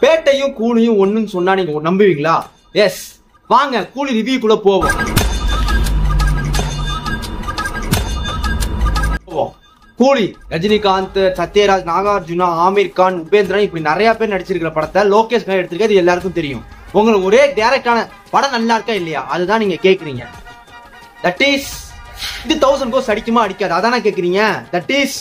பேட்டையும் கூலியும் ஒண்ணுன்னு சொன்னா நீங்க நம்புவீங்களா? எஸ், வாங்க கூலி ரிவ்யூக்குள்ள போவோம். கூலி ரஜினிகாந்த், சத்யராஜ், நாகார்ஜுனா, ஆமீர் கான், உபேந்திரன் இப்படி நிறைய பேர் நடிச்சிருக்கிற படத்தை லோகேஷ் கனகராஜ் எடுத்திருக்கிறது எல்லாருக்கும் தெரியும். உங்களுக்கு ஒரே டைரக்டான படம் நல்லா இருக்கா இல்லையா அதுதான் நீங்க கேக்குறீங்க. தட் இஸ் இது 1000 கோர்ஸ் அடிக்குமா அடிக்காது அதானே கேக்குறீங்க. தட் இஸ்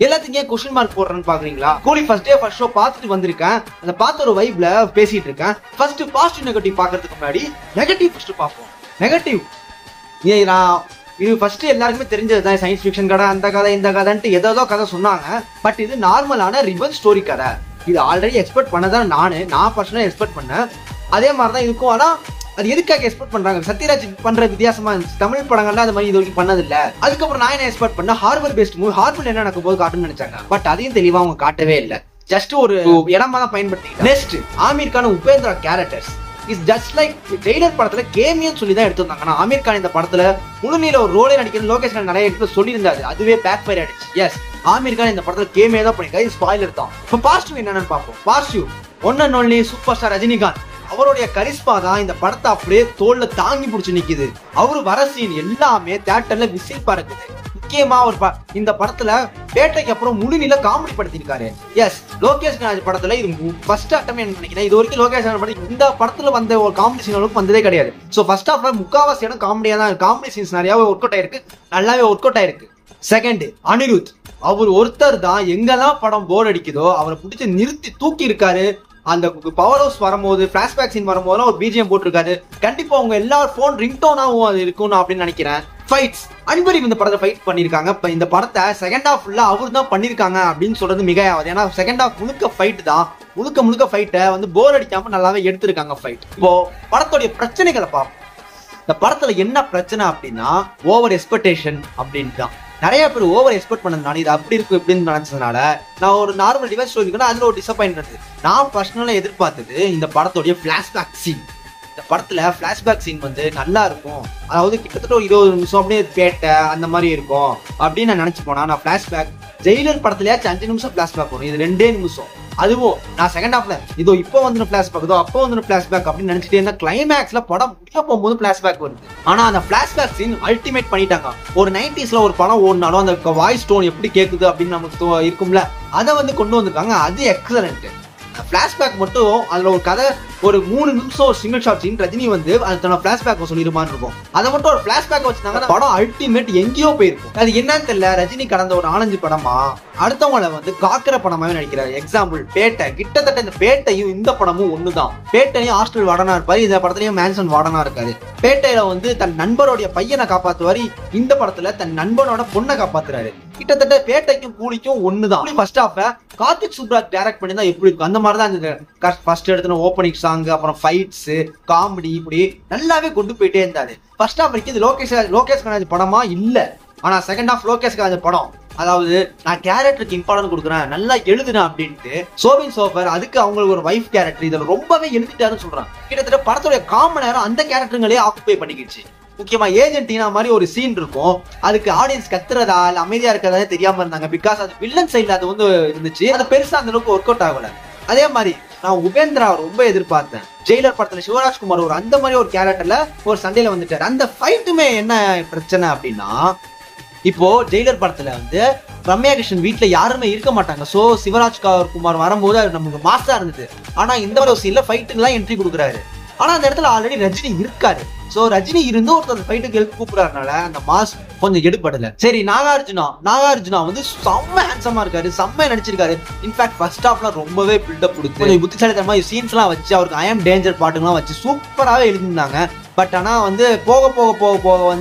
எல்லாத்துக்கும் ஏன் கொஸ்டின் மார்க் போடுறேன்னு பாக்குறீங்களா? கூலி ஃபர்ஸ்ட் டே ஃபர்ஸ்ட் ஷோ பார்த்துட்டு வந்திருக்கேன். அந்த பார்த்த ஒரு வைப்ல பேசிட்டு இருக்கேன். ஃபர்ஸ்ட் பாசிட்டிவ் நெகட்டிவ் பாக்குறதுக்கு முன்னாடி நெகட்டிவ் ஃபர்ஸ்ட் பார்ப்போம். நெகட்டிவ் இது ஃபர்ஸ்ட் எல்லாருக்குமே தெரிஞ்சதுதான். சயின்ஸ் ஃபிக்ஷன் கதை, அந்த கதை இந்த கதைன்ட்டு ஏதோ கதை சொன்னாங்க. பட் இது நார்மலான ரிவெஞ்ச் ஸ்டோரி கதை. இது ஆல்ரெடி எக்ஸ்பெக்ட் பண்ணதான் நான் பர்சனலா எக்ஸ்பெக்ட் பண்ணேன். அதே மாதிரிதான் இருக்கும். ஆனா அது எதுக்காக எக்ஸ்பெக்ட் பண்றாங்க? சத்யராஜ் பண்ற வித்தியாசமா இருந்துச்சு. தமிழ் படங்கள்லாம் அது மாதிரி இது வரைக்கும் பண்ணது இல்ல. அதுக்கப்புறம் நான் என்ன எக்ஸ்பெக்ட் பண்ண, ஹார்பர் பேஸ்ட் மூவி, ஹார்பர் என்ன நடக்கும் போது காட்டுன்னு நினைச்சாங்க. பட் அதையும் தெளிவா அவங்க காட்டவே இல்லை. ஜஸ்ட் ஒரு இடமா தான் பயன்படுத்தி. Next Aamir Khan, Upendra characters is just like trailer படத்துல கேமியன் சொல்லி தான் எடுத்திருந்தாங்க. ஆனா ஆமீர் கான் இந்த படத்துல முழுநீள ஒரு ரோலே நடிக்கிறது லோகேஷ் கனகராஜ் நிறைய இடத்துல சொல்லியிருந்தாரு. அதுவே பேக் ஃபயர் ஆயிடுச்சு. எஸ், ஆமீர் கான் இந்த படத்துல கேமியா தான் பண்ணிருக்காரு. இது ஸ்பாயிலர் தான். இப்போ பாசிட்டிவ் என்னன்னு பார்ப்போம். Positive one and only super star Rajinikanth. அவருடைய கரிஸ்மா தான் இந்த படத்தை அப்படியே தோல்ல தாங்கி பிடிச்சு நிக்குது. அவரு வர சீன் எல்லாமே தியேட்டர்ல விசில் பறக்குது. முக்கியமா இந்த படத்துல பேட்டைக்கு அப்புறம் முழுநில காமெடி படுத்திருக்காரு. எஸ், லோகேஷ் கனகராஜ் படத்துல இது ஃபர்ஸ்ட் அட்டம் நினைக்கிறேன். இது வரைக்கும் லோகேஷ் கனகராஜ் இந்த படத்துல வந்த ஒரு காமெடி சீன் அளவுக்கு வந்ததே கிடையாது. சோ ஃபர்ஸ்ட் ஹாஃப்ல முக்காவாசி இடம் காமெடியா தான், காமெடி சீன்ஸ் நிறையவே ஒர்க் அவுட் ஆயிருக்கு, நல்லாவே ஒர்க் அவுட் ஆயிருக்கு. செகண்ட் அனிருத், அவர் ஒருத்தர் தான் எங்கெல்லாம் படம் போர் அடிக்குதோ அவரை பிடிச்சி நிறுத்தி தூக்கி இருக்காரு. அந்த பவர் ஹவுஸ் வரும்போது, பிளாஷ்பேக் சீன் வரும்போது ஒரு பிஜிஎம் போட்டிருக்காரு. கண்டிப்பா உங்க எல்லாரும் போன் ரிங்டோனாவும் அது இருக்கும் அப்படின்னு நினைக்கிறேன். ஃபைட்ஸ் அன்பரி இந்த படத்தை ஃபைட் பண்ணிருக்காங்க. இப்ப இந்த படத்தை செகண்ட் ஹாஃப் ஃபுல்லா அவர் தான் பண்ணிருக்காங்க அப்படின்னு சொல்றது மிகையாவது. ஏன்னா செகண்ட் ஹாஃப் முழுக்க ஃபைட் தான். முழுக்க ஃபைட்டை போர் அடிக்காம நல்லாவே எடுத்திருக்காங்க ஃபைட். இப்போ படத்துடைய பிரச்சனைகளை பார்ப்போம். இந்த படத்துல என்ன பிரச்சனை அப்படின்னா ஓவர் எக்ஸ்பெக்டேஷன் அப்படின்னு தான். நிறைய பேர் ஓவர் எக்ஸ்பெக்ட் பண்ணதுனால இது அப்படி இருக்கும் இப்படின்னு நினைச்சதுனால நான் ஒரு நார்மல் டிவைஸ் ஸ்டோரிக்குன்னா அதுல ஒரு டிசப்பாயின்ட். நான் பர்சனலா எதிர்பார்த்தது இந்த படத்துடைய பிளாஷ்பேக் சீன். இந்த படத்துல பிளாஷ்பேக் சீன் நல்லா இருக்கும். அதாவது கிட்டத்தட்ட ஒரு 20 நிமிஷம் அப்படியே பேட்டை அந்த மாதிரி இருக்கும் அப்படின்னு நான் நினைச்சு போனா, நான் பிளாஷ்பேக் ஜெயிலர் படத்துலயாச்சும் 5 நிமிஷம் பிளாஷ்பேக் வரும். இது 2 நிமிஷம். அதுவும் நான் செகண்ட் ஹாஃப்ல இதோ இப்போ வந்து பிளாஷ்பேக், இதோ அப்போ வந்து பிளாஷ்பேக் அப்படின்னு நினைச்சிட்டே இருந்தா கிளைமேக்ஸ்ல படம் முடிய போகும்போது பிளாஷ்பேக் வருது. ஆனா அந்த பிளாஷ்பேக் சீன் அல்டிமேட் பண்ணிட்டாங்க. ஒரு 90ஸ்ல ஒரு படம் ஓடினாலும் அந்த வாய்ஸ் டோன் எப்படி கேக்குது அப்படின்னு நமக்கு இருக்கும்ல, அதை கொண்டு வந்திருக்காங்க. அது எக்ஸலண்ட். பிளாஷ்பேக் மட்டும் அதுல ஒரு கதை ஒரு 3 நிமிஷம் சிங்கிள் ஷாட் சீன் ரஜினி அது பிளாஷ்பேக் சொல்லிருமான்னு இருக்கும். அதை மட்டும் ஒரு பிளாஷ்பேக் வச்சுட்டாங்க, படம் அல்டிமேட் எங்கேயோ போயிருக்கும். அது என்னன்னு தெரியல. ரஜினி கடந்த ஒரு 4-5 படமா அடுத்தவங்களை காக்கிற படமாவே நடிக்கிறாரு. எக்ஸாம்பிள் பேட்டை. கிட்டத்தட்ட இந்த பேட்டையும் இந்த படமும் ஒண்ணுதான். பேட்டையும் ஹாஸ்டல் வார்டனா இருப்பாரு, இந்த படத்துலயும் மேன்சன் வார்டனா இருக்காரு. பேட்டையில தன் நண்பருடைய பையனை காப்பாத்துவாரு, இந்த படத்துல தன் நண்பனோட பொண்ணை காப்பாத்துறாரு. கிட்டத்தட்ட பேட்டைக்கும் கூலிக்கும் ஒண்ணுதான். First half Karthik Subbaraj direct பண்ணி தான் எப்படி இருக்கும் அந்த மாதிரிதான் இந்த ஃபர்ஸ்ட் எடுத்த ஓப்பனிங் சாங், அப்புறம் ஃபைட்ஸ், காமெடி இப்படி நல்லாவே கொண்டு போயிட்டே இருந்தாரு. ஃபர்ஸ்ட் ஹாஃப் வரைக்கும் இது லோகேஷ் கனகராஜ் படமா இல்ல. ஆனா செகண்ட் ஹாஃப் லோகேஷ் கனகராஜ் படம். அதாவது நான் கேரக்டருக்கு இம்பார்ட்டன்ட் கொடுக்குறேன், நல்லா எழுதுறேன் அப்படின்ட்டு சோபின் சோஃபர் அதுக்கு அவங்களுக்கு ஒரு வைஃப் கேரக்டர் இதுல ரொம்பவே எழுதிட்டாருன்னு சொல்றாங்க. கிட்டத்தட்ட படத்துடைய காமன் நேரம் அந்த கேரக்டருங்களே ஆக்குபை பண்ணிக்கிடுச்சு. முக்கியமா ஏஜென்டினா மாதிரி ஒரு சீன் இருக்கும். அதுக்கு ஆடியன்ஸ் கத்துறதா இல்ல அமைதியா இருக்கிறதா தெரியாம இருந்தாங்க. பிகாஸ் அது வில்லன் சைட்ல அது இருந்துச்சு. அது பெருசா அந்த அளவுக்கு ஒர்க் அவுட் ஆகல. அதே மாதிரி நான் உபேந்திரா ரொம்ப எதிர்பார்த்தேன். ஜெயிலர் படத்துல சிவராஜ்குமார் ஒரு அந்த மாதிரி ஒரு கேரக்டர்ல ஒரு சண்டையில வந்துட்டாரு. அந்த ஃபைட்டுமே என்ன பிரச்சனை அப்படின்னா, இப்போ ஜெயிலர் படத்துல ரம்யா கிருஷ்ணன் வீட்டுல யாருமே இருக்க மாட்டாங்க. சோ சிவராஜ்குமார் வரும்போது அது நமக்கு மாசா இருந்தது. ஆனா இந்த ஒரு சீன்ல ஃபைட்டுக்கு எல்லாம் என்ட்ரி கொடுக்குறாரு. ஆனா அந்த இடத்துல ஆல்ரெடி ரஜினி இருக்காரு. சோ ரஜினி இருந்து ஒருத்தர் ஃபைட்டுக்கு ஹெல்ப் கூப்பிடுறதுனால அந்த மாஸ் கொஞ்சம் எடுபடல. சரி, நாகார்ஜுனா செம்ம ஹேண்ட்ஸமா இருக்காரு, செம்ம நடிச்சிருக்காரு. இன்ஃபேக்ட் ஃபர்ஸ்ட் ஹாஃப்ல ரொம்பவே பில்டப் கொடுத்து புத்திசாலித்தனமா சீன்ஸ் எல்லாம் வச்சு அவருக்கு ஐ ஆம் டேஞ்சர் பாட்டுலாம் வச்சு சூப்பராகவே எழுதிருந்தாங்க. பட் ஆனா போக போக போக போக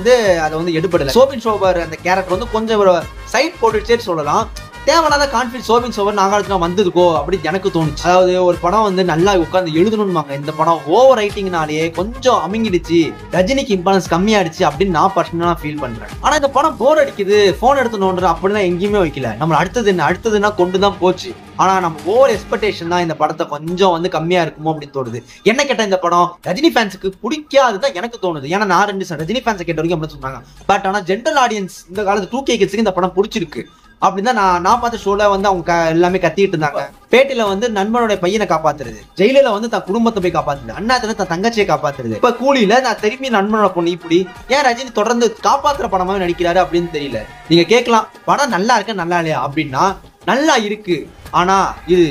அதை எடுபடல. சோபின் சோபர் அந்த கேரக்டர் கொஞ்சம் சைட் போட்டுச்சே சொல்லலாம். தேவையில்லாத கான்ஃபிடன்ஸ் சோபின் சோபர் நாகார்ஜுனா வந்திருக்கோ அப்படின்னு எனக்கு தோணுச்சு. அதாவது ஒரு படம் நல்லா உட்காந்து எழுதணும்வாங்க. இந்த படம் ஓவர் ரைட்டிங்னாலேயே கொஞ்சம் அமிங்கிடுச்சு, ரஜினிக்கு இம்பார்ட்டன்ஸ் கம்மியாயிடுச்சு அப்படின்னு நான் பர்சனலா ஃபீல் பண்றேன். ஆனா இந்த படம் போர் அடிக்குது, போன் எடுத்து நோண்டுற அப்படின்னா எங்கேயுமே வைக்கல. நம்ம அடுத்ததுன்னா கொண்டுதான் போச்சு. ஆனா நம்ம ஓவர் எக்ஸ்பெக்டேஷன் தான் இந்த படத்தை கொஞ்சம் கம்மியா இருக்குமோ அப்படின்னு தோணுது. என்ன கேட்ட இந்த படம் ரஜினி ஃபேன்ஸுக்கு பிடிக்காதுதான் எனக்கு தோணுது. ஏன்னா நான் ரஜினி ஃபேன்ஸை கேட்ட வரைக்கும் அப்படின்னு சொன்னாங்க. பட் ஆனா ஜென்ரல் ஆடியன்ஸ் இந்த காலத்து 2K கிட்ஸ்க்கு இந்த படம் பிடிச்சிருக்கு. அப்படின்னு தான் நான் பார்த்த ஷோல வந்து அவங்க எல்லாமே கத்திட்டு இருந்தாங்க. பேட்டில வந்து நண்பனுடைய பையனை காப்பாத்துறது, ஜெயில வந்து தன் குடும்பத்தை போய் காப்பாத்துறது, அண்ணாத்துல தன் தங்கச்சியை காப்பாத்துறது. இப்ப கூலியில நான் திரும்பி நண்பனோட பொண்ணு. இப்படி ஏன் ரஜினி தொடர்ந்து காப்பாத்துற படமாவே நடிக்கிறாரு அப்படின்னு தெரியல. நீங்க கேட்கலாம் படம் நல்லா இருக்கு நல்லா இல்லையா அப்படின்னா, நல்லா இருக்கு. ஆனா இது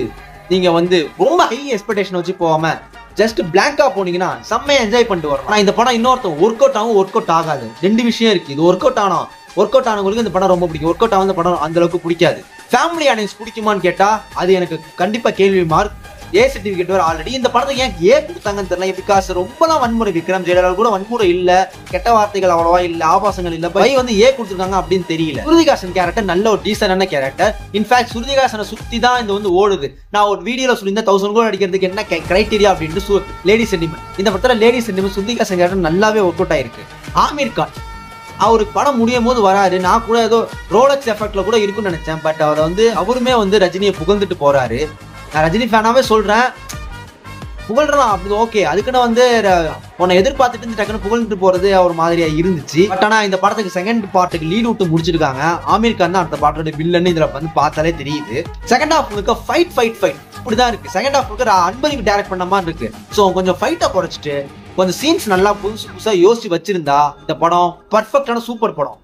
நீங்க வந்து ரொம்ப ஹை எக்ஸ்பெக்டேஷன் வச்சு போகாம ஜஸ்ட் பிளாங்கா போனீங்கன்னா செம்மையா என்ஜாய் பண்ணிட்டு வரும். ஆனா இந்த படம் இன்னொருத்தன் ஒர்க் அவுட் ஆகும், ஒர்க் அவுட் ஆகாது. ரெண்டு விஷயம் இருக்கு. இது ஒர்க் அவுட் ஆனவங்களுக்கு இந்த படம் ரொம்ப பிடிக்கும், ஒர்க் அவுட் ஆன படம் அந்த அளவுக்கு பிடிக்காது. ஃபேமிலி ஆடியன்ஸ் பிடிக்குமான்னு கேட்டா அது எனக்கு கண்டிப்பா கேள்வி மார்க். ஏ சர்டிபிகேட் வர ஆல்ரெடி. இந்த படத்துக்கு ஏன் கொடுத்தாங்கன்னு தெரியல. பிகாஸ் ரொம்பலாம் வன்முறை, விக்ரம் ஜெயலலிதா கூட வன்முறை இல்ல, கெட்ட வார்த்தைகள் அவ்வளவா இல்ல, ஆபாசங்கள் இல்ல. பை வந்து கொடுத்துருக்காங்க அப்படின்னு தெரியல. ஸ்ருதிஹாசன் கேரக்டர் நல்ல ஒரு டீசன்டான கேரக்டர். இன்ஃபேக்ட் ஸ்ருதிஹாசனை சுத்தி தான் இந்த வந்து ஓடுது. நான் ஒரு வீடியோல சொல்லியிருந்தேன் 1000 கோடி அடிக்கிறதுக்கு என்ன கிரைட்டீரியா அப்படின்ட்டு. லேடி சென்டிமெண்ட், இந்த படத்துல லேடி சென்டிமெண்ட் ஸ்ருதிஹாசன் கேரக்டர் நல்லாவே ஒர்க் அவுட் ஆயிருக்கு. ஆமீர் கான் அவருக்கு படம் முடியும் போது வராரு. நான் கூட ஏதோ ரோலக்ஸ் எஃபெக்ட்ல கூட இருக்குன்னு நினைச்சேன். பட் அவரை வந்து அவருமே வந்து ரஜினியை புகழ்ந்துட்டு போறாரு. நான் ரஜினி ஃபேனாவே சொல்றேன், புகழ்றான் அப்படி ஓகே. அதுக்குன்னு வந்து உன்னை எதிர்பார்த்துட்டு டக்குன்னு புகழ்ந்துட்டு போறது ஒரு மாதிரியா இருந்துச்சு. பட் ஆனா இந்த படத்துக்கு செகண்ட் பார்ட்டுக்கு லீட் விட்டு முடிச்சிருக்காங்க. ஆமீர் கான் தான் அடுத்த பாட்டோட வில்லன்னு இதுல வந்து பார்த்தாலே தெரியுது. செகண்ட் ஹாஃப் முழுக்க ஃபைட் இப்படிதான் இருக்கு. செகண்ட் ஹாஃப் முழுக்க அன்பளிக்கு டைரக்ட் பண்ண மாதிரி இருக்கு. ஸோ கொஞ்சம் ஃபைட்டை குறைச்சிட்டு கொஞ்சம் சீன்ஸ் நல்லா புதுசா யோசிச்சு வச்சிருந்தா இந்த படம் பர்ஃபெக்டான சூப்பர் படம்.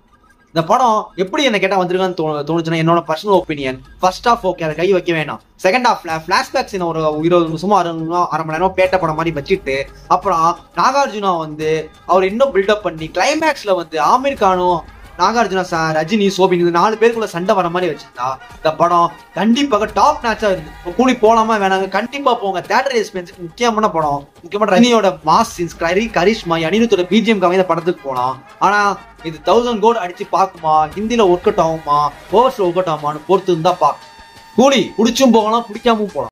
இந்த படம் எப்படி என்ன கேட்டா வந்திருக்கான்னு தோணுச்சுன்னா என்னோட personal opinion. First half okay, அதை கை வைக்க வேணாம். செகண்ட் ஹாஃப்ல பிளாஷ்பேக் சீன் ஒரு 20 நிமிஷமோ அரை மணி நேரம் பேட்ட படம் மாதிரி வச்சுட்டு அப்புறம் நாகார்ஜுனா வந்து அவர் இன்னும் பில்டப் பண்ணி கிளைமேக்ஸ்ல வந்து ஆமீர் கானும் நாகார்ஜுனா ரஜினி சோபின் இந்த 4 பேருக்குள்ள சண்டை வர மாதிரி வச்சிருந்தா இந்த படம் கண்டிப்பாக டாப் மேட்சா இருக்கு. கூலி போலாமா வேணாங்க, கண்டிப்பா போங்க. தியேட்டர் எக்ஸ்பீரியன்ஸ் முக்கியமான படம். முக்கியமான ரஜினியோட மாஸ் சீன்ஸ், கரிஷ்மா, அனிருத்தோட பிஜிஎம் இந்த படத்துக்கு போலாம். ஆனா இது 1000 கோடி அடிச்சு பாக்குமா, ஹிந்தில ஒர்க் அவுட் ஆகுமா, ஓவர்ஸ்ல ஒர்க் அவுட் ஆகுமான்னு பொறுத்து இருந்தா பாக்கும். கூலி பிடிச்சும் போகலாம், பிடிக்காமவும் போகலாம்.